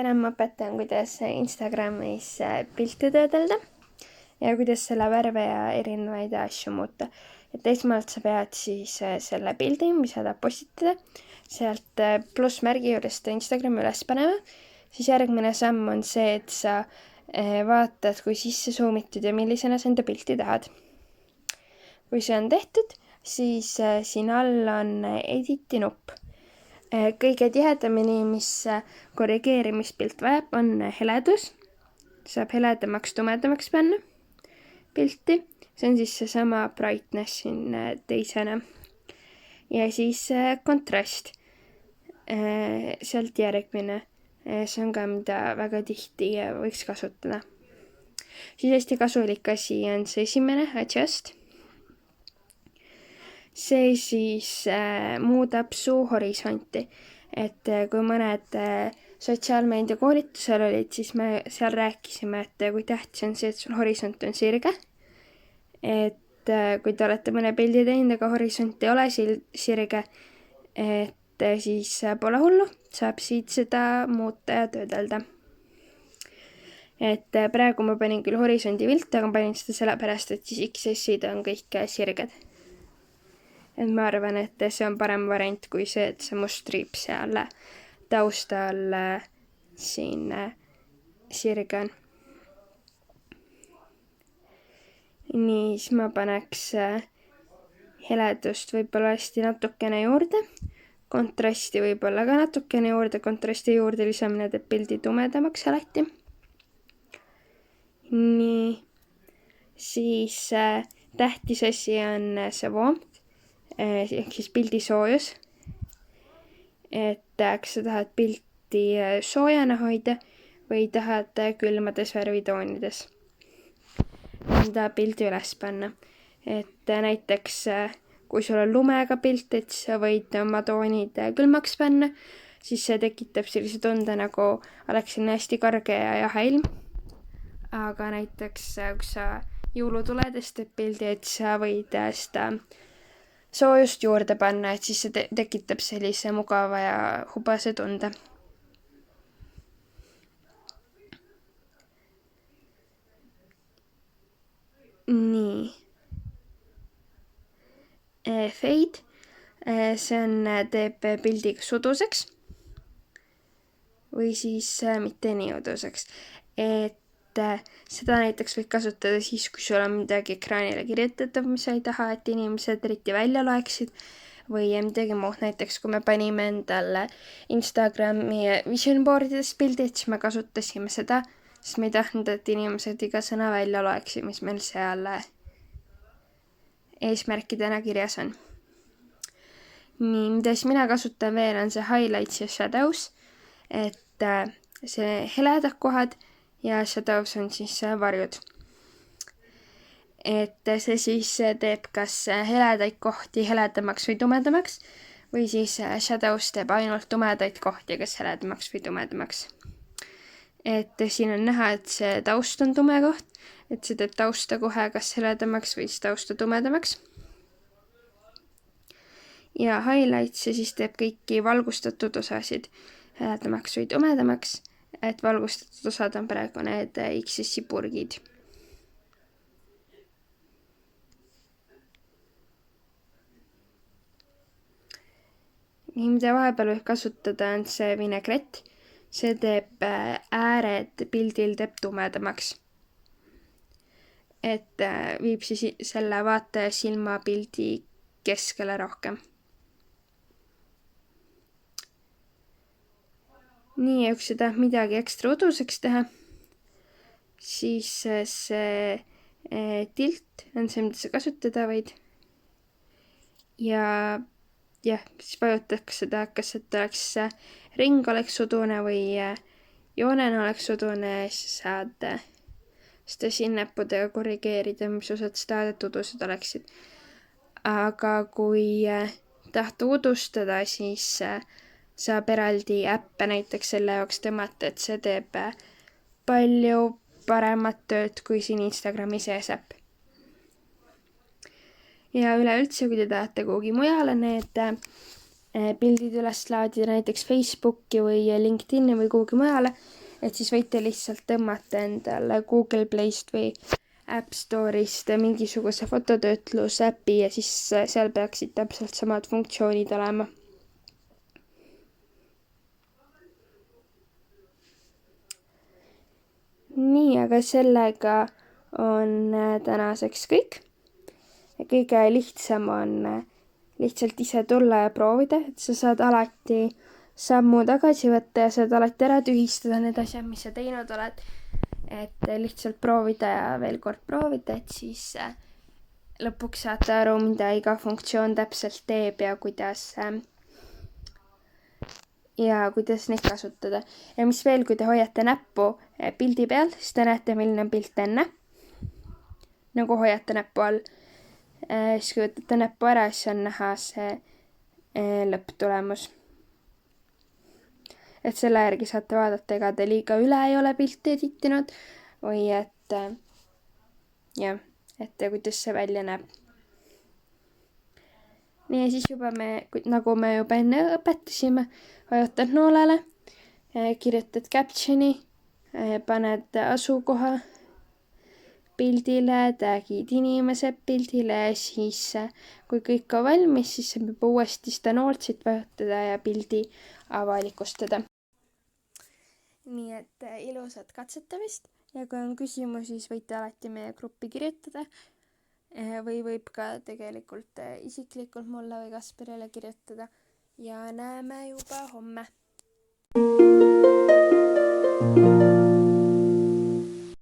täna ma õpetan, kuidas Instagramis pilte töödelda ja kuidas selle värve ja erinevaid asju muuta. Et esmalt sa pead siis selle pildi, mis sa tahad postitada, sealt plussmärgi juurest Instagrami üles panema. Siis järgmine samm on see, et sa vaatad, kui sisse suumitud ja millisena sa enda pilti tahad. Kui see on tehtud, siis siin all on editi nupp. Kõige tihedamini, mis korrigeerimispilt vajab, on heledus. Saab heledamaks, tumedamaks panna pilti. See on siis seesama brightness siin teisena. Ja siis kontrast. Sealt järgmine. See on ka, mida väga tihti võiks kasutada. Siis hästi kasulik asi on see esimene, adjust. See siis muudab su horisonti, et kui mõned sotsiaalmeedia koolitusel olid, siis me seal rääkisime, et kui tähtis on see, et sul horisont on sirge. Et kui te olete mõne pildi teinud, aga horisont ei ole sirge, et siis pole hullu, saab siit seda muuta ja töödelda. Et praegu ma panin küll horisondi pilte, aga ma panin seda sellepärast, et siis XS-id on kõik sirged. Et ma arvan, et see on parem variant kui see, et see must triip seal taustal siin sirge on. Nii, siis ma paneks heledust võib-olla hästi natukene juurde. Kontrasti võib-olla ka natukene juurde. Kontrasti juurde lisamine teeb pildi tumedamaks alati. Nii, siis tähtis asi on see voom. Ehk siis pildi soojus. Et kas sa tahad pilti soojana hoida või tahad külmades värvitoonides. Enda pildi üles panna. Et näiteks kui sul on lumega pilt, et sa võid oma toonid külmaks panna, siis see tekitab sellise tunde, nagu oleks siin hästi karge ja jahe ilm. Aga näiteks kui sa jõulutuledest teed pildi, et sa võid seda soojust juurde panna, et siis see tekitab sellise mugava ja hubase tunde. Nii. Fade. See teeb pildi uduseks. Või siis mitte nii uduseks. Et seda näiteks võid kasutada siis, kui sul on midagi ekraanile kirjutatud, mis sa ei taha, et inimesed eriti välja loeksid. Või midagi muud, näiteks kui me panime endale Instagrami vision board'ides pildid, siis me kasutasime seda, sest me ei tahtnud, et inimesed iga sõna välja loeksid, mis meil seal eesmärkidena kirjas on. Nii, mida siis mina kasutan veel, on see highlights ja shadows, et see heledad kohad ja shadows on siis varjud. Et see siis teeb kas heledaid kohti heledamaks või tumedamaks, või siis shadows teeb ainult tumedaid kohti, kas heledamaks või tumedamaks. Et siin on näha, et see taust on tume koht, et see teeb tausta kohe kas heledamaks või siis tausta tumedamaks. Ja highlights siis teeb kõiki valgustatud osasid heledamaks või tumedamaks. Et valgustatud osad on praegu need XS-i purgid. Nii, mida vahepeal võib kasutada, on see vinegrett. See teeb ääred pildil teeb tumedamaks. Et viib siis selle vaataja silmapildi keskele rohkem. Nii, ja kui sa tahad midagi ekstra uduseks teha, siis see tilt on see, mida sa kasutada võid. Ja siis vajutaks seda, kas et oleks ring oleks udune või joonena oleks udune, siis saad seda siin näppudega korrigeerida, mis osad sa tahad, et udused oleksid. Aga kui tahta udustada, siis saab eraldi äppe näiteks selle jaoks tõmmata, et see teeb palju paremat tööd kui siin Instagrami sees äpp. Ja üleüldse, kui te tahate kuhugi mujale need pildid üles laadida näiteks Facebooki või LinkedIni või kuhugi mujale, et siis võite lihtsalt tõmmata endale Google Playst või App Store'ist mingisuguse fototöötlusäpi ja siis seal peaksid täpselt samad funktsioonid olema. Nii, aga sellega on tänaseks kõik. Kõige lihtsam on lihtsalt ise tulla ja proovida, et sa saad alati sammu tagasi võtta ja saad alati ära tühistada need asjad, mis sa teinud oled. Et lihtsalt proovida ja veel kord proovida, et siis lõpuks saate aru, mida iga funktsioon täpselt teeb ja kuidas neid kasutada. Ja mis veel, kui te hoiate näppu pildi peal, siis te näete, milline on pilt enne. Nagu hoiate näppu all. Siis kui võtate näppu ära, siis on näha see lõpptulemus. Et selle järgi saate vaadata, ega te liiga üle ei ole pilti editinud või et kuidas see välja näeb. Nii ja siis juba nagu me juba enne õpetasime, vajutad noolele, kirjutad captioni, paned asukoha pildile, tagid inimese pildile ja siis kui kõik on valmis, siis saab juba uuesti seda noolt siit vajutada ja pildi avalikustada. Nii et ilusat katsetamist ja kui on küsimusi, siis võite alati meie gruppi kirjutada või võib ka tegelikult isiklikult mulle või Kasperile kirjutada ja näeme juba homme.